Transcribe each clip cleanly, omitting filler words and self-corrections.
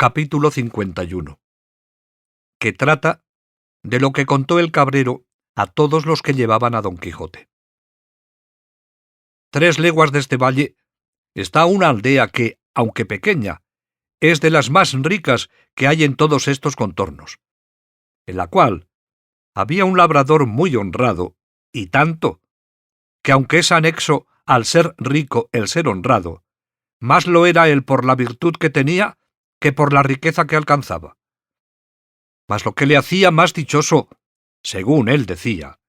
Capítulo 51, que trata de lo que contó el cabrero a todos los que llevaban a Don Quijote. 3 leguas de este valle está una aldea que, aunque pequeña, es de las más ricas que hay en todos estos contornos, en la cual había un labrador muy honrado, y tanto, que aunque es anexo al ser rico el ser honrado, más lo era él por la virtud que tenía que por la riqueza que alcanzaba. Mas lo que le hacía más dichoso, según él decía,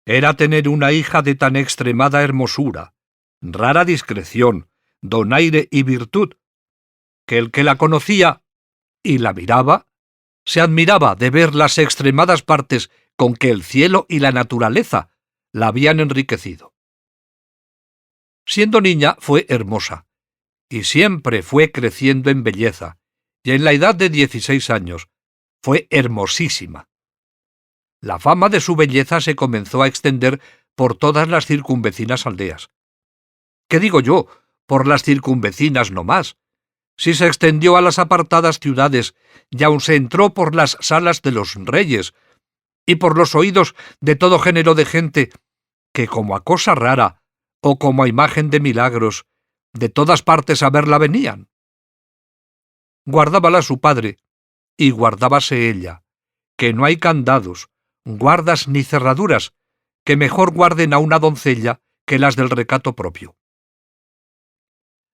era tener una hija de tan extremada hermosura, rara discreción, donaire y virtud, que el que la conocía y la miraba, se admiraba de ver las extremadas partes con que el cielo y la naturaleza la habían enriquecido. Siendo niña fue hermosa, y siempre fue creciendo en belleza, y en la edad de 16 años fue hermosísima. La fama de su belleza se comenzó a extender por todas las circunvecinas aldeas. ¿Qué digo yo? Por las circunvecinas no más. Si se extendió a las apartadas ciudades, y aun se entró por las salas de los reyes, y por los oídos de todo género de gente, que como a cosa rara, o como a imagen de milagros, de todas partes a verla venían. Guardábala su padre, y guardábase ella, que no hay candados, guardas ni cerraduras, que mejor guarden a una doncella que las del recato propio.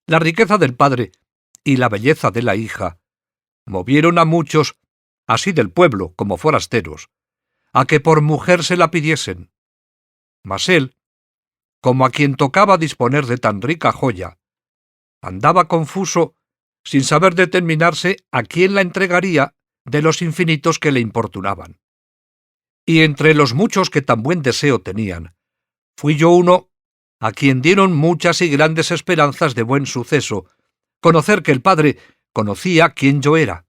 La riqueza del padre y la belleza de la hija movieron a muchos, así del pueblo como forasteros, a que por mujer se la pidiesen. Mas él, como a quien tocaba disponer de tan rica joya, andaba confuso, sin saber determinarse a quién la entregaría de los infinitos que le importunaban. Y entre los muchos que tan buen deseo tenían, fui yo uno a quien dieron muchas y grandes esperanzas de buen suceso, conocer que el padre conocía quién yo era,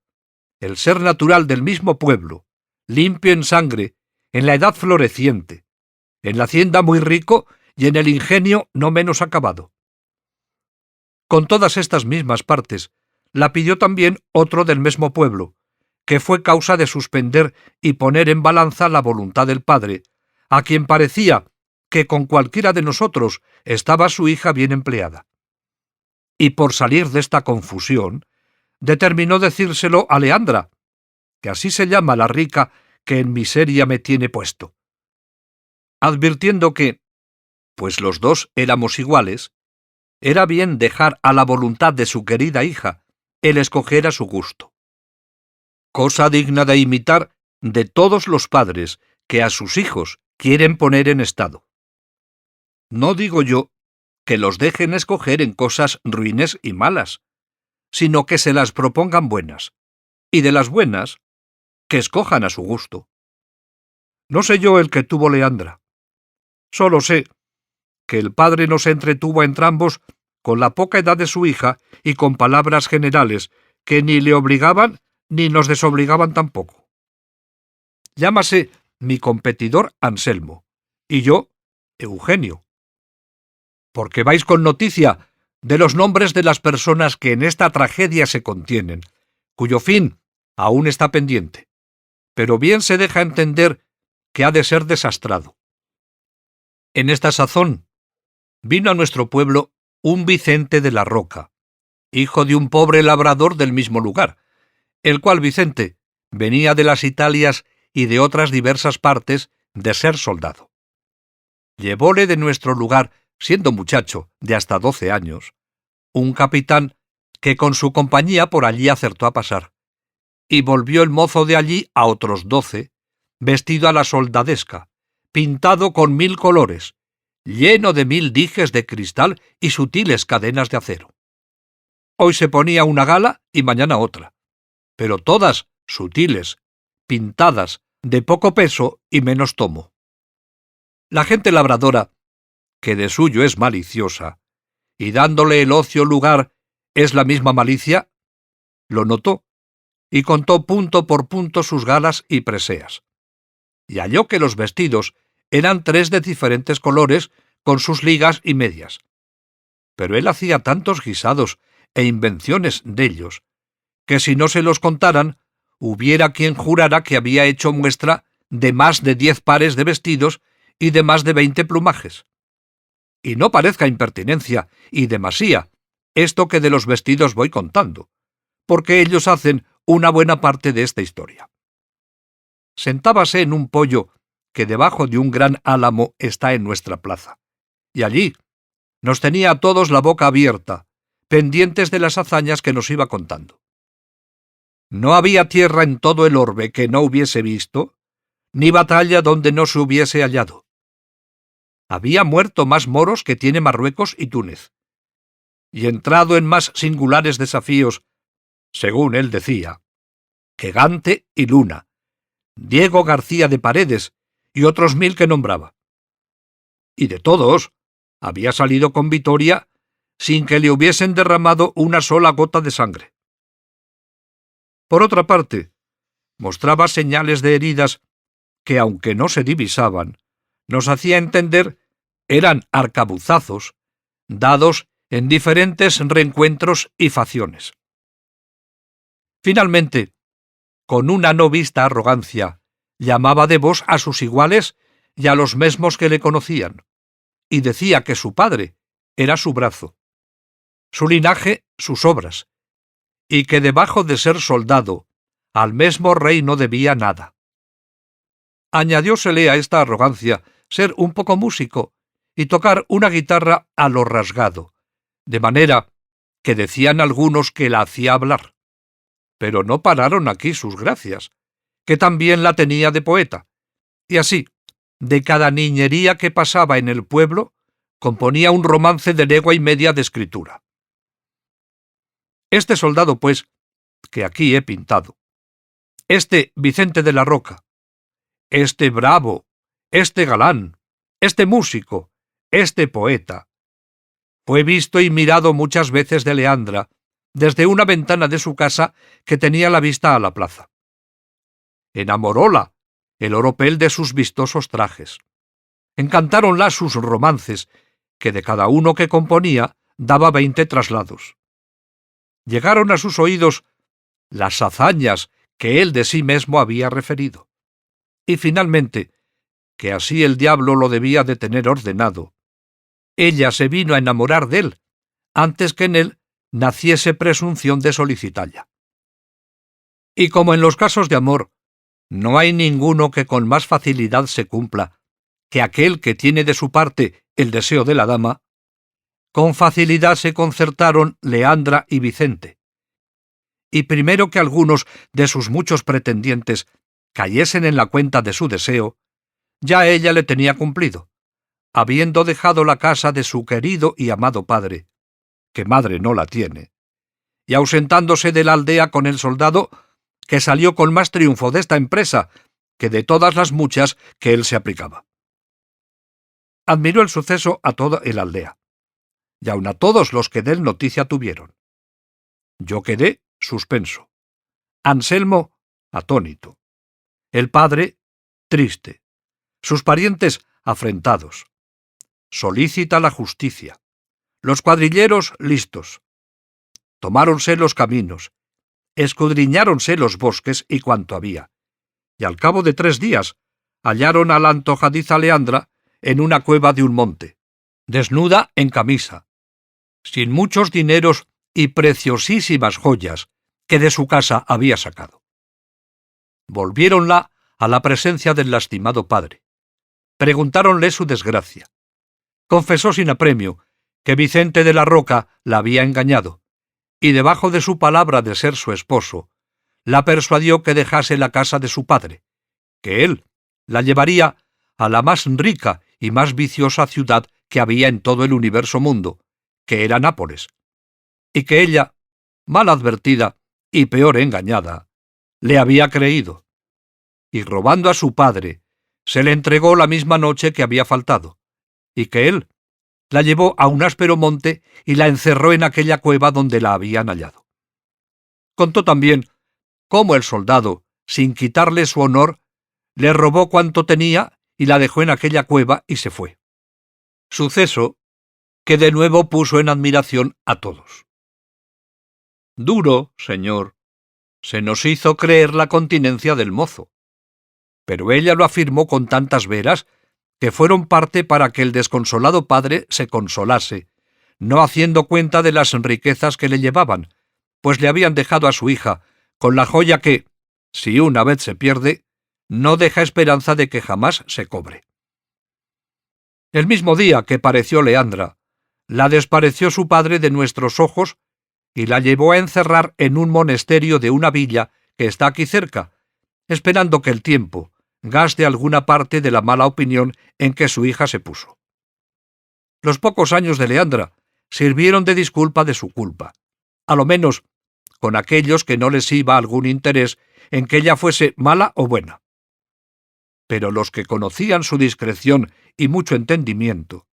el ser natural del mismo pueblo, limpio en sangre, en la edad floreciente, en la hacienda muy rico y en el ingenio no menos acabado. Con todas estas mismas partes, la pidió también otro del mismo pueblo, que fue causa de suspender y poner en balanza la voluntad del padre, a quien parecía que con cualquiera de nosotros estaba su hija bien empleada. Y por salir de esta confusión, determinó decírselo a Leandra, que así se llama la rica que en miseria me tiene puesto. Advirtiendo que, pues los dos éramos iguales, era bien dejar a la voluntad de su querida hija el escoger a su gusto. Cosa digna de imitar de todos los padres que a sus hijos quieren poner en estado. No digo yo que los dejen escoger en cosas ruines y malas, sino que se las propongan buenas, y de las buenas, que escojan a su gusto. No sé yo el que tuvo Leandra. Solo sé que el padre nos entretuvo a entrambos con la poca edad de su hija y con palabras generales que ni le obligaban ni nos desobligaban tampoco. Llámase mi competidor Anselmo, y yo Eugenio. Porque vais con noticia de los nombres de las personas que en esta tragedia se contienen, cuyo fin aún está pendiente, pero bien se deja entender que ha de ser desastrado. En esta sazón vino a nuestro pueblo un Vicente de la Roca, hijo de un pobre labrador del mismo lugar, el cual Vicente venía de las Italias y de otras diversas partes de ser soldado. Llevóle de nuestro lugar, siendo muchacho de hasta 12 años, un capitán que con su compañía por allí acertó a pasar, y volvió el mozo de allí a otros 12, vestido a la soldadesca, pintado con 1000 colores, lleno de 1000 dijes de cristal y sutiles cadenas de acero. Hoy se ponía una gala y mañana otra, pero todas sutiles, pintadas, de poco peso y menos tomo. La gente labradora, que de suyo es maliciosa, y dándole el ocio lugar es la misma malicia, lo notó, y contó punto por punto sus galas y preseas. Y halló que los vestidos eran 3 de diferentes colores, con sus ligas y medias. Pero él hacía tantos guisados e invenciones de ellos, que si no se los contaran, hubiera quien jurara que había hecho muestra de más de 10 pares de vestidos y de más de 20 plumajes. Y no parezca impertinencia y demasía esto que de los vestidos voy contando, porque ellos hacen una buena parte de esta historia. Sentábase en un poyo que debajo de un gran álamo está en nuestra plaza, y allí nos tenía a todos la boca abierta, pendientes de las hazañas que nos iba contando. No había tierra en todo el orbe que no hubiese visto, ni batalla donde no se hubiese hallado. Había muerto más moros que tiene Marruecos y Túnez, y entrado en más singulares desafíos, según él decía, que Gante y Luna, Diego García de Paredes y otros 1000 que nombraba. Y de todos, había salido con victoria sin que le hubiesen derramado una sola gota de sangre. Por otra parte, mostraba señales de heridas que, aunque no se divisaban, nos hacía entender eran arcabuzazos dados en diferentes reencuentros y facciones. Finalmente, con una no vista arrogancia, llamaba de vos a sus iguales y a los mesmos que le conocían, y decía que su padre era su brazo, su linaje sus obras, y que debajo de ser soldado, al mesmo rey no debía nada. Añadiósele a esta arrogancia ser un poco músico y tocar una guitarra a lo rasgado, de manera que decían algunos que la hacía hablar. Pero no pararon aquí sus gracias, que también la tenía de poeta, y así, de cada niñería que pasaba en el pueblo, componía un romance de legua y media de escritura. Este soldado, pues, que aquí he pintado, este Vicente de la Roca, este bravo, este galán, este músico, este poeta, fue visto y mirado muchas veces de Leandra desde una ventana de su casa que tenía la vista a la plaza. Enamoróla el oropel de sus vistosos trajes. Encantáronla sus romances, que de cada uno que componía daba 20 traslados. Llegaron a sus oídos las hazañas que él de sí mismo había referido. Y finalmente, que así el diablo lo debía de tener ordenado, ella se vino a enamorar de él, antes que en él naciese presunción de solicitalla. Y como en los casos de amor, no hay ninguno que con más facilidad se cumpla que aquel que tiene de su parte el deseo de la dama, con facilidad se concertaron Leandra y Vicente. Y primero que algunos de sus muchos pretendientes cayesen en la cuenta de su deseo, ya ella le tenía cumplido, habiendo dejado la casa de su querido y amado padre, que madre no la tiene, y ausentándose de la aldea con el soldado que salió con más triunfo de esta empresa que de todas las muchas que él se aplicaba. Admiró el suceso a toda el aldea, y aun a todos los que de él noticia tuvieron. Yo quedé suspenso, Anselmo atónito, el padre triste, sus parientes afrentados, solícita la justicia, los cuadrilleros listos. Tomáronse los caminos, escudriñáronse los bosques y cuanto había, y al cabo de 3 días hallaron a la antojadiza Leandra en una cueva de un monte, desnuda en camisa, sin muchos dineros y preciosísimas joyas que de su casa había sacado. Volviéronla a la presencia del lastimado padre. Preguntáronle su desgracia. Confesó sin apremio que Vicente de la Roca la había engañado, y debajo de su palabra de ser su esposo, la persuadió que dejase la casa de su padre, que él la llevaría a la más rica y más viciosa ciudad que había en todo el universo mundo, que era Nápoles, y que ella, mal advertida y peor engañada, le había creído, y robando a su padre, se le entregó la misma noche que había faltado, y que él la llevó a un áspero monte y la encerró en aquella cueva donde la habían hallado. Contó también cómo el soldado, sin quitarle su honor, le robó cuanto tenía y la dejó en aquella cueva y se fue. Suceso que de nuevo puso en admiración a todos. Duro, señor, Se nos hizo creer la continencia del mozo, pero ella lo afirmó con tantas veras que fueron parte para que el desconsolado padre se consolase, no haciendo cuenta de las riquezas que le llevaban, pues le habían dejado a su hija con la joya que, si una vez se pierde, no deja esperanza de que jamás se cobre. El mismo día que pareció Leandra, la despareció su padre de nuestros ojos y la llevó a encerrar en un monasterio de una villa que está aquí cerca, esperando que el tiempo gaste alguna parte de la mala opinión en que su hija se puso. Los pocos años de Leandra sirvieron de disculpa de su culpa, a lo menos con aquellos que no les iba algún interés en que ella fuese mala o buena. Pero los que conocían su discreción y mucho entendimiento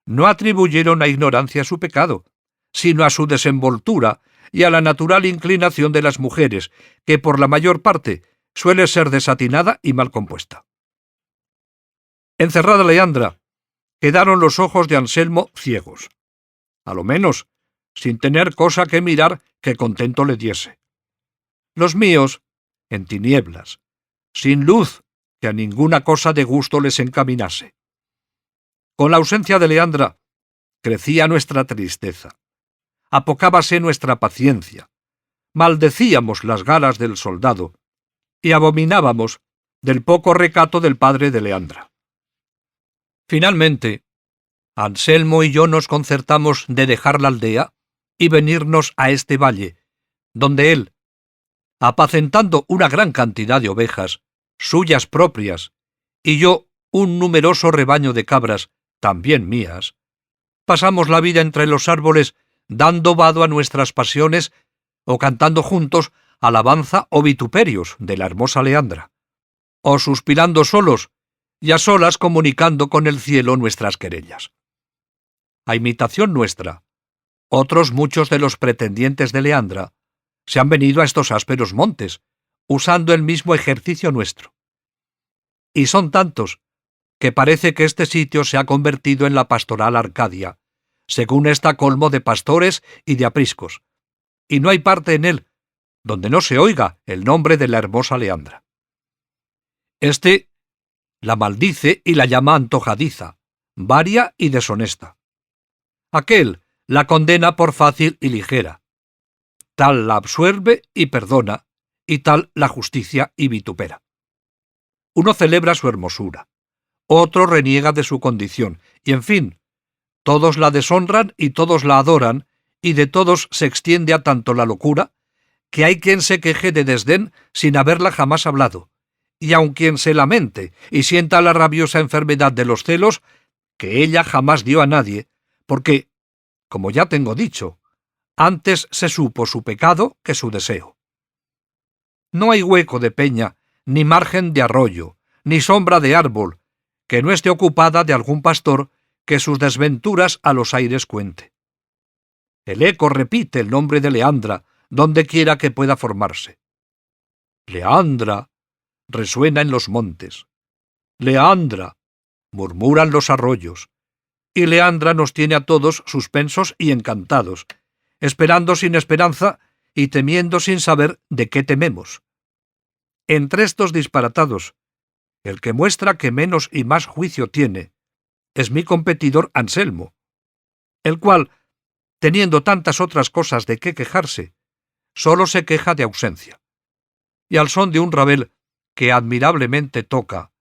no atribuyeron a ignorancia su pecado, sino a su desenvoltura y a la natural inclinación de las mujeres, que por la mayor parte suele ser desatinada y mal compuesta. Encerrada Leandra, quedaron los ojos de Anselmo ciegos, a lo menos sin tener cosa que mirar que contento le diese. Los míos, en tinieblas, sin luz que a ninguna cosa de gusto les encaminase. Con la ausencia de Leandra, crecía nuestra tristeza, apocábase nuestra paciencia, maldecíamos las galas del soldado y abominábamos del poco recato del padre de Leandra. Finalmente, Anselmo y yo nos concertamos de dejar la aldea y venirnos a este valle, donde él, apacentando una gran cantidad de ovejas, suyas propias, y yo un numeroso rebaño de cabras, también mías, pasamos la vida entre los árboles dando vado a nuestras pasiones o cantando juntos alabanza o vituperios de la hermosa Leandra, o suspirando solos y a solas comunicando con el cielo nuestras querellas. A imitación nuestra, otros muchos de los pretendientes de Leandra se han venido a estos ásperos montes, usando el mismo ejercicio nuestro. Y son tantos que parece que este sitio se ha convertido en la pastoral Arcadia, según está colmo de pastores y de apriscos, y no hay parte en él donde no se oiga el nombre de la hermosa Leandra. Este la maldice y la llama antojadiza, varia y deshonesta. Aquel la condena por fácil y ligera. Tal la absuelve y perdona, y tal la justicia y vitupera. Uno celebra su hermosura, otro reniega de su condición, y en fin, todos la deshonran y todos la adoran, y de todos se extiende a tanto la locura, que hay quien se queje de desdén sin haberla jamás hablado, y aun quien se lamente y sienta la rabiosa enfermedad de los celos, que ella jamás dio a nadie, porque, como ya tengo dicho, antes se supo su pecado que su deseo. No hay hueco de peña, ni margen de arroyo, ni sombra de árbol, que no esté ocupada de algún pastor que sus desventuras a los aires cuente. El eco repite el nombre de Leandra, donde quiera que pueda formarse. Leandra resuena en los montes. Leandra murmuran los arroyos. Y Leandra nos tiene a todos suspensos y encantados, esperando sin esperanza y temiendo sin saber de qué tememos. Entre estos disparatados, el que muestra que menos y más juicio tiene es mi competidor Anselmo, el cual, teniendo tantas otras cosas de qué quejarse, solo se queja de ausencia. Y al son de un rabel que admirablemente toca,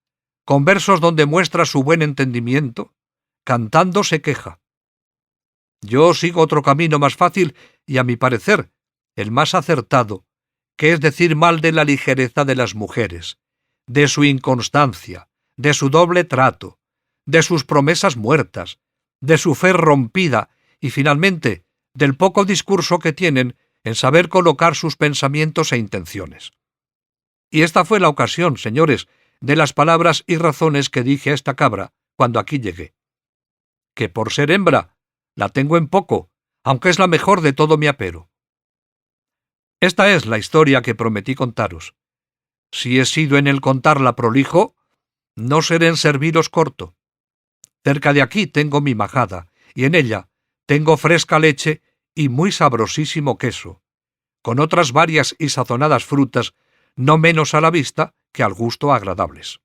con versos donde muestra su buen entendimiento, cantando se queja. Yo sigo otro camino más fácil y, a mi parecer, el más acertado, que es decir mal de la ligereza de las mujeres, de su inconstancia, de su doble trato, de sus promesas muertas, de su fe rompida y, finalmente, del poco discurso que tienen en saber colocar sus pensamientos e intenciones. Y esta fue la ocasión, señores, de las palabras y razones que dije a esta cabra cuando aquí llegué. Que por ser hembra la tengo en poco, aunque es la mejor de todo mi apero. Esta es la historia que prometí contaros. Si he sido en el contarla prolijo, no seré en serviros corto. Cerca de aquí tengo mi majada, y en ella tengo fresca leche y muy sabrosísimo queso, con otras varias y sazonadas frutas, no menos a la vista que al gusto agradables.